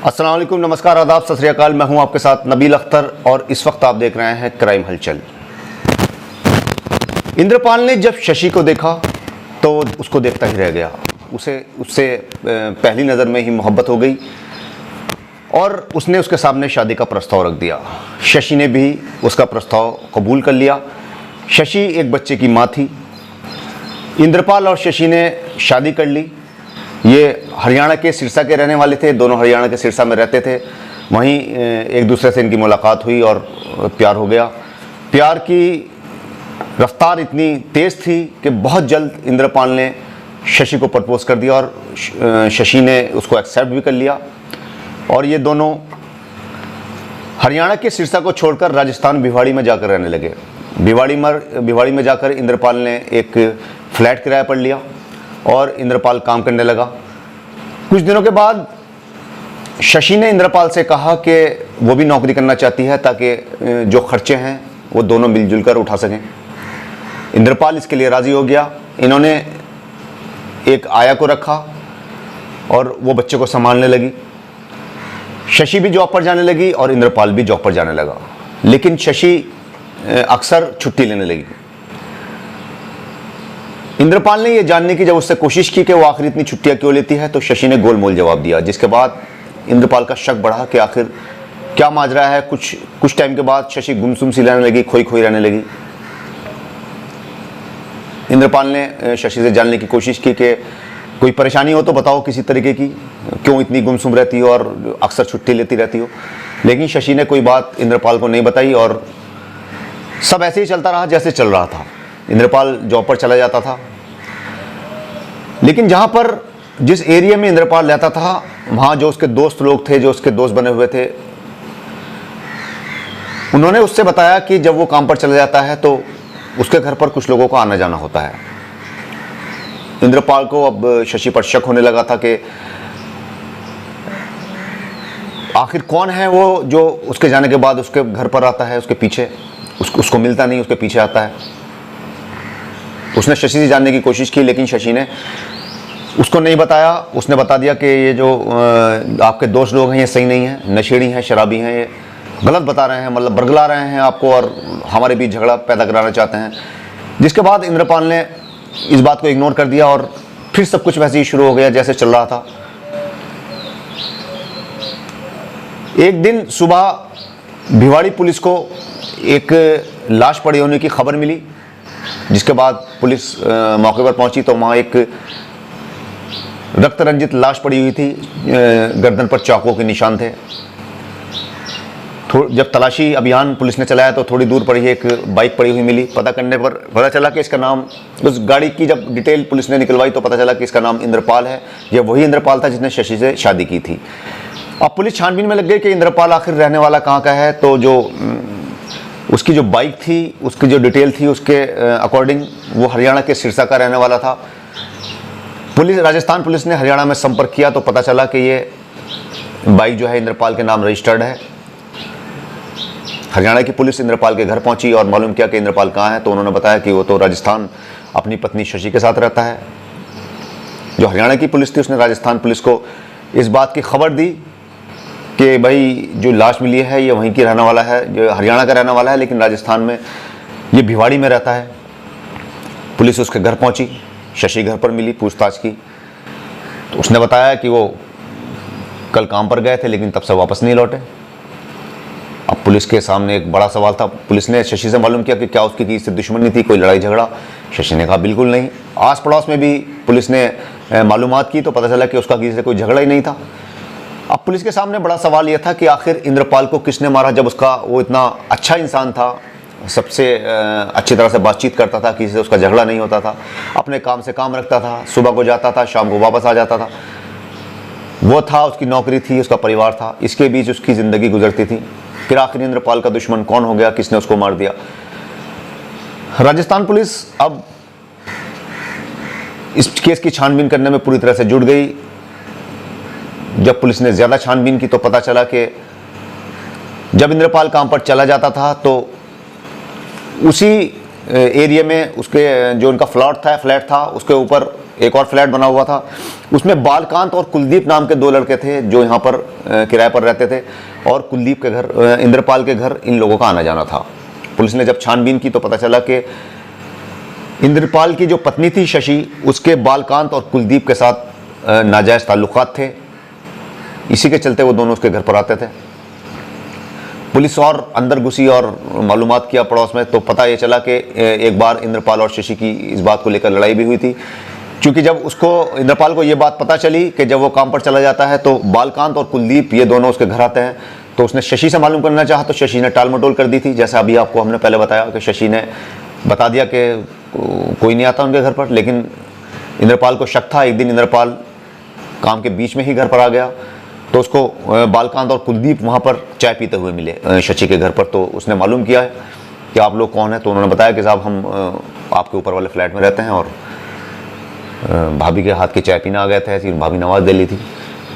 अस्सलाम वालेकुम, नमस्कार, आदाब, सत श्री अकाल। मैं हूं आपके साथ नबील अख्तर और इस वक्त आप देख रहे हैं क्राइम हलचल। इंद्रपाल ने जब शशि को देखा तो उसको देखता ही रह गया। उससे पहली नज़र में ही मोहब्बत हो गई और उसने उसके सामने शादी का प्रस्ताव रख दिया। शशि ने भी उसका प्रस्ताव कबूल कर लिया। शशि एक बच्चे की माँ थी। इंद्रपाल और शशि ने शादी कर ली। ये हरियाणा के सिरसा के रहने वाले थे, दोनों हरियाणा के सिरसा में रहते थे। वहीं एक दूसरे से इनकी मुलाकात हुई और प्यार हो गया। प्यार की रफ्तार इतनी तेज़ थी कि बहुत जल्द इंद्रपाल ने शशि को प्रपोज कर दिया और शशि ने उसको एक्सेप्ट भी कर लिया। और ये दोनों हरियाणा के सिरसा को छोड़कर राजस्थान भिवाड़ी में जाकर रहने लगे। भिवाड़ी में जाकर इंद्रपाल ने एक फ्लैट किराया पर लिया और इंद्रपाल काम करने लगा। कुछ दिनों के बाद शशि ने इंद्रपाल से कहा कि वो भी नौकरी करना चाहती है ताकि जो खर्चे हैं वो दोनों मिलजुल कर उठा सकें। इंद्रपाल इसके लिए राज़ी हो गया। इन्होंने एक आया को रखा और वो बच्चे को संभालने लगी। शशि भी जॉब पर जाने लगी और इंद्रपाल भी जॉब पर जाने लगा। लेकिन शशि अक्सर छुट्टी लेने लगी। इंद्रपाल ने यह जानने की जब उससे कोशिश की कि वो आखिर इतनी छुट्टियां क्यों लेती है तो शशि ने गोलमोल जवाब दिया, जिसके बाद इंद्रपाल का शक बढ़ा कि आखिर क्या माजरा है। कुछ टाइम के बाद शशि गुमसुम सी रहने लगी, खोई रहने लगी। इंद्रपाल ने शशि से जानने की कोशिश की कि कोई परेशानी हो तो बताओ किसी तरीके की, क्यों इतनी गुमसुम रहती हो और अक्सर छुट्टी लेती रहती हो। लेकिन शशि ने कोई बात इंद्रपाल को नहीं बताई और सब ऐसे ही चलता रहा जैसे चल रहा था। इंद्रपाल जॉब पर चला जाता था। लेकिन जिस एरिया में इंद्रपाल रहता था वहाँ जो उसके दोस्त लोग थे, जो उसके दोस्त बने हुए थे, उन्होंने उससे बताया कि जब वो काम पर चला जाता है तो उसके घर पर कुछ लोगों को आना जाना होता है। इंद्रपाल को अब शशि पर शक होने लगा था कि आखिर कौन है वो जो उसके जाने के बाद उसके घर पर आता है, उसके पीछे उसको मिलता नहीं, उसके पीछे आता है। उसने शशि से जानने की कोशिश की लेकिन शशि ने उसको नहीं बताया। उसने बता दिया कि ये जो आपके दोस्त लोग हैं ये सही नहीं है, नशेड़ी हैं, शराबी हैं, ये गलत बता रहे हैं, मतलब बरगला रहे हैं आपको और हमारे बीच झगड़ा पैदा कराना चाहते हैं। जिसके बाद इंद्रपाल ने इस बात को इग्नोर कर दिया और फिर सब कुछ वैसे ही शुरू हो गया जैसे चल रहा था। एक दिन सुबह भिवाड़ी पुलिस को एक लाश पड़ी होने की खबर मिली। जिसके बाद पुलिस मौके पर पहुंची तो वहाँ एक रक्त रंजित लाश पड़ी हुई थी, गर्दन पर चाकुओं के निशान थे। जब तलाशी अभियान पुलिस ने चलाया तो थोड़ी दूर पर ही एक बाइक पड़ी हुई मिली। पता करने पर पता चला कि इसका नाम, उस गाड़ी की जब डिटेल पुलिस ने निकलवाई तो पता चला कि इसका नाम इंद्रपाल है। यह वही इंद्रपाल था जिसने शशि से शादी की थी। अब पुलिस छानबीन में लग गई कि इंद्रपाल आखिर रहने वाला कहाँ का है। तो जो उसकी जो बाइक थी, उसकी जो डिटेल थी, उसके अकॉर्डिंग वो हरियाणा के सिरसा का रहने वाला था। राजस्थान पुलिस ने हरियाणा में संपर्क किया तो पता चला कि ये बाइक जो है इंद्रपाल के नाम रजिस्टर्ड है। हरियाणा की पुलिस इंद्रपाल के घर पहुंची और मालूम किया कि इंद्रपाल कहाँ है। तो उन्होंने बताया कि वो तो राजस्थान अपनी पत्नी शशि के साथ रहता है। जो हरियाणा की पुलिस थी उसने राजस्थान पुलिस को इस बात की खबर दी कि भाई जो लाश मिली है ये वहीं की रहने वाला है, जो हरियाणा का रहने वाला है, लेकिन राजस्थान में ये भिवाड़ी में रहता है। पुलिस उसके घर पहुंची, शशि घर पर मिली, पूछताछ की तो उसने बताया कि वो कल काम पर गए थे लेकिन तब से वापस नहीं लौटे। अब पुलिस के सामने एक बड़ा सवाल था। पुलिस ने शशि से मालूम किया कि क्या उसकी किसी से दुश्मनी थी, कोई लड़ाई झगड़ा। शशि ने कहा बिल्कुल नहीं। आस पड़ोस में भी पुलिस ने मालूमात की तो पता चला कि उसका किसी से कोई झगड़ा ही नहीं था। अब पुलिस के सामने बड़ा सवाल यह था कि आखिर इंद्रपाल को किसने मारा, जब वो इतना अच्छा इंसान था, सबसे अच्छी तरह से बातचीत करता था, किसी से उसका झगड़ा नहीं होता था, अपने काम से काम रखता था, सुबह को जाता था, शाम को वापस आ जाता था। वो था, उसकी नौकरी थी, उसका परिवार था, इसके बीच उसकी ज़िंदगी गुजरती थी। फिर आखिर इंद्रपाल का दुश्मन कौन हो गया, किसने उसको मार दिया। राजस्थान पुलिस अब इस केस की छानबीन करने में पूरी तरह से जुट गई। जब पुलिस ने ज़्यादा छानबीन की तो पता चला कि जब इंद्रपाल काम पर चला जाता था तो उसी एरिया में उसके जो उनका फ्लैट था उसके ऊपर एक और फ्लैट बना हुआ था, उसमें बालकांत और कुलदीप नाम के दो लड़के थे जो यहाँ पर किराए पर रहते थे, और कुलदीप के घर, इंद्रपाल के घर इन लोगों का आना जाना था। पुलिस ने जब छानबीन की तो पता चला कि इंद्रपाल की जो पत्नी थी शशि, उसके बालकांत और कुलदीप के साथ नाजायज़ ताल्लुकात थे। इसी के चलते वो दोनों उसके घर पर आते थे। पुलिस और अंदर घुसी और मालूमात किया पड़ोस में, तो पता ये चला कि एक बार इंद्रपाल और शशि की इस बात को लेकर लड़ाई भी हुई थी। क्योंकि जब उसको, इंद्रपाल को ये बात पता चली कि जब वो काम पर चला जाता है तो बालकांत और कुलदीप ये दोनों उसके घर आते हैं, तो उसने शशि से मालूम करना चाहा, तो शशि ने टाल मटोल कर दी थी। जैसा अभी आपको हमने पहले बताया कि शशि ने बता दिया कि कोई नहीं आता उनके घर पर, लेकिन इंद्रपाल को शक था। एक दिन इंद्रपाल काम के बीच में ही घर पर आ गया, तो उसको बालकांत और कुलदीप वहाँ पर चाय पीते हुए मिले शशि के घर पर। तो उसने मालूम किया है कि आप लोग कौन हैं, तो उन्होंने बताया कि साहब हम आपके ऊपर वाले फ्लैट में रहते हैं और भाभी के हाथ की चाय पीना आ गए थे, ऐसी भाभी नवाज दे ली थी।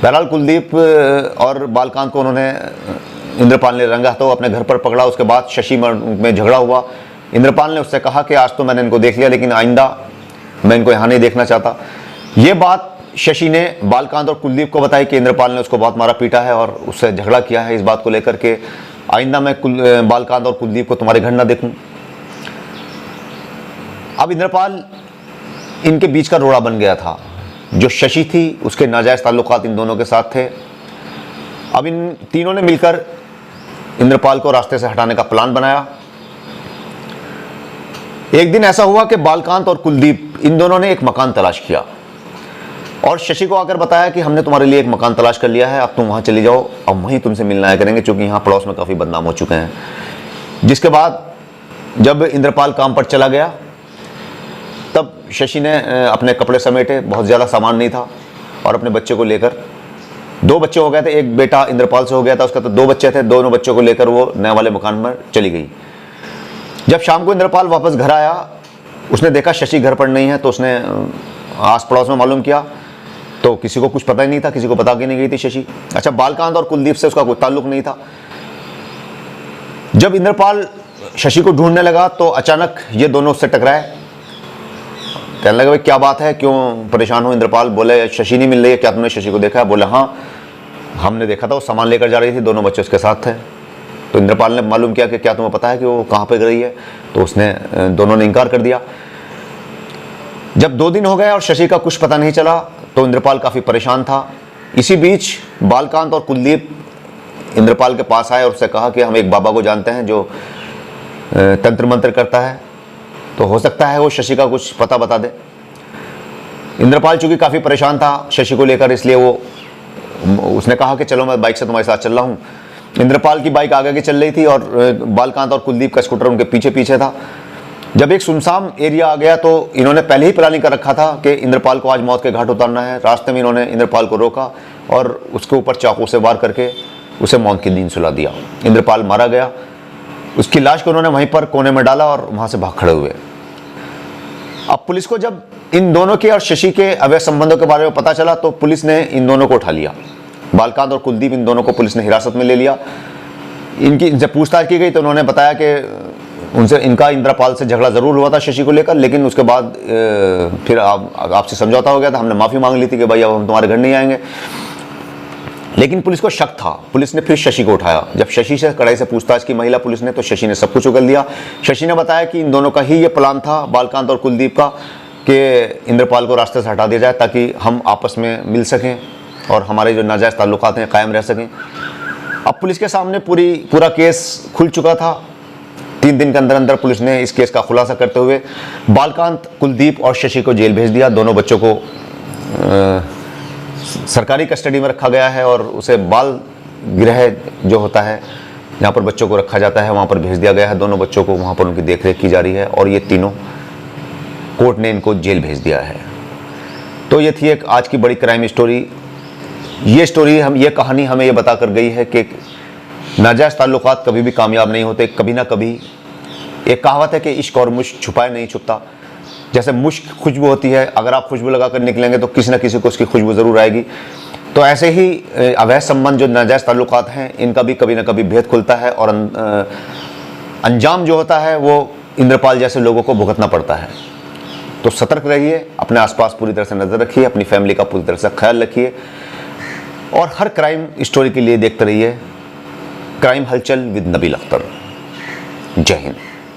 बहरहाल कुलदीप और बालकांत को उन्होंने, इंद्रपाल ने रंगा हाथों अपने घर पर पकड़ा। उसके बाद शशि में झगड़ा हुआ। इंद्रपाल ने उससे कहा कि आज तो मैंने इनको देख लिया, लेकिन आइंदा मैं इनको यहाँ नहीं देखना चाहता। ये बात शशि ने बालकांत और कुलदीप को बताई कि इंद्रपाल ने उसको बहुत मारा पीटा है और उससे झगड़ा किया है इस बात को लेकर के आइंदा मैं बालकांत और कुलदीप को तुम्हारे घर ना देखूं। अब इंद्रपाल इनके बीच का रोड़ा बन गया था। जो शशि थी उसके नाजायज ताल्लुकात इन दोनों के साथ थे। अब इन तीनों ने मिलकर इंद्रपाल को रास्ते से हटाने का प्लान बनाया। एक दिन ऐसा हुआ कि बालकांत और कुलदीप इन दोनों ने एक मकान तलाश किया और शशि को आकर बताया कि हमने तुम्हारे लिए एक मकान तलाश कर लिया है, अब तुम वहाँ चली जाओ, अब वहीं तुमसे मिलना आया करेंगे, क्योंकि यहाँ पड़ोस में काफ़ी बदनाम हो चुके हैं। जिसके बाद जब इंद्रपाल काम पर चला गया तब शशि ने अपने कपड़े समेटे, बहुत ज़्यादा सामान नहीं था, और अपने बच्चे को लेकर, दो बच्चे हो गए थे, एक बेटा इंद्रपाल से हो गया था, उसका तो दो बच्चे थे, दोनों बच्चों को लेकर वो नए वाले मकान पर चली गई। जब शाम को इंद्रपाल वापस घर आया, उसने देखा शशि घर पर नहीं है, तो उसने आस पड़ोस में मालूम किया, तो किसी को कुछ पता ही नहीं था, किसी को बता के नहीं गई थी शशि। अच्छा, बालकांत और कुलदीप से उसका कोई ताल्लुक नहीं था। जब इंद्रपाल शशि को ढूंढने लगा तो अचानक ये दोनों उससे टकराए। कहने लगे भाई क्या बात है, क्यों परेशान हो? इंद्रपाल बोले शशि नहीं मिल रही है, क्या तुमने शशि को देखा है? बोले हाँ हमने देखा था, वो सामान लेकर जा रही थी, दोनों बच्चे उसके साथ थे। तो इंद्रपाल ने मालूम किया कि क्या तुम्हें पता है कि वो कहाँ पे गई है? तो उसने, दोनों ने इनकार कर दिया। जब 2 दिन हो गए और शशि का कुछ पता नहीं चला तो इंद्रपाल काफ़ी परेशान था। इसी बीच बालकांत और कुलदीप इंद्रपाल के पास आए और उससे कहा कि हम एक बाबा को जानते हैं जो तंत्र मंत्र करता है, तो हो सकता है वो शशि का कुछ पता बता दे। इंद्रपाल चूंकि काफ़ी परेशान था शशि को लेकर, इसलिए उसने कहा कि चलो मैं बाइक से तुम्हारे साथ चल रहा हूँ। इंद्रपाल की बाइक आगे की चल रही थी और बालकांत और कुलदीप का स्कूटर उनके पीछे पीछे था। जब एक सुनसान एरिया आ गया तो इन्होंने पहले ही प्लानिंग कर रखा था कि इंद्रपाल को आज मौत के घाट उतारना है। रास्ते में इन्होंने इंद्रपाल को रोका और उसके ऊपर चाकू से वार करके उसे मौत की नींद सुला दिया। इंद्रपाल मारा गया। उसकी लाश को उन्होंने वहीं पर कोने में डाला और वहाँ से भाग खड़े हुए। अब पुलिस को जब इन दोनों के और शशि के अवैध संबंधों के बारे में पता चला तो पुलिस ने इन दोनों को उठा लिया। बालकांत और कुलदीप, इन दोनों को पुलिस ने हिरासत में ले लिया। इनसे पूछताछ की गई तो उन्होंने बताया कि उनसे इनका इंद्रपाल से झगड़ा ज़रूर हुआ था शशि को लेकर, लेकिन उसके बाद फिर आपसे समझौता हो गया था, हमने माफ़ी मांग ली थी कि भाई अब हम तुम्हारे घर नहीं आएंगे। लेकिन पुलिस को शक था। पुलिस ने फिर शशि को उठाया। जब शशि से कड़ाई से पूछताछ की महिला पुलिस ने, तो शशि ने सब कुछ उगल दिया। शशि ने बताया कि इन दोनों का ही ये प्लान था, बालकांत और कुलदीप का, कि इंद्रपाल को रास्ते से हटा दिया जाए ताकि हम आपस में मिल सकें और हमारे जो नाजायज़ ताल्लुकात हैं कायम रह सकें। अब पुलिस के सामने पूरा केस खुल चुका था। 3 दिन के अंदर अंदर पुलिस ने इस केस का खुलासा करते हुए बालकांत, कुलदीप और शशि को जेल भेज दिया। दोनों बच्चों को सरकारी कस्टडी में रखा गया है और उसे बाल गृह जो होता है जहाँ पर बच्चों को रखा जाता है वहाँ पर भेज दिया गया है। दोनों बच्चों को वहाँ पर उनकी देखरेख की जा रही है और ये तीनों, कोर्ट ने इनको जेल भेज दिया है। तो ये थी एक आज की बड़ी क्राइम स्टोरी। ये कहानी हमें ये बता कर गई है कि नाजायज़ ताल्लुकात कभी भी कामयाब नहीं होते। कभी ना कभी, एक कहावत है कि इश्क और मुश्क छुपाए नहीं छुपता। जैसे मुश्क खुशबू होती है, अगर आप खुशबू लगाकर निकलेंगे तो किसी न किसी को उसकी खुशबू ज़रूर आएगी। तो ऐसे ही अवैध संबंध जो नाजायज़ ताल्लुकात हैं, इनका भी कभी ना कभी भेद खुलता है और अंजाम जो होता है वो इंद्रपाल जैसे लोगों को भुगतना पड़ता है। तो सतर्क रहिए, अपने आसपास पूरी तरह से नज़र रखिए, अपनी फैमिली का पूरी तरह से ख्याल रखिए और हर क्राइम स्टोरी के लिए देखते रहिए क्राइम हलचल विद नबील अख्तर। जय हिंद।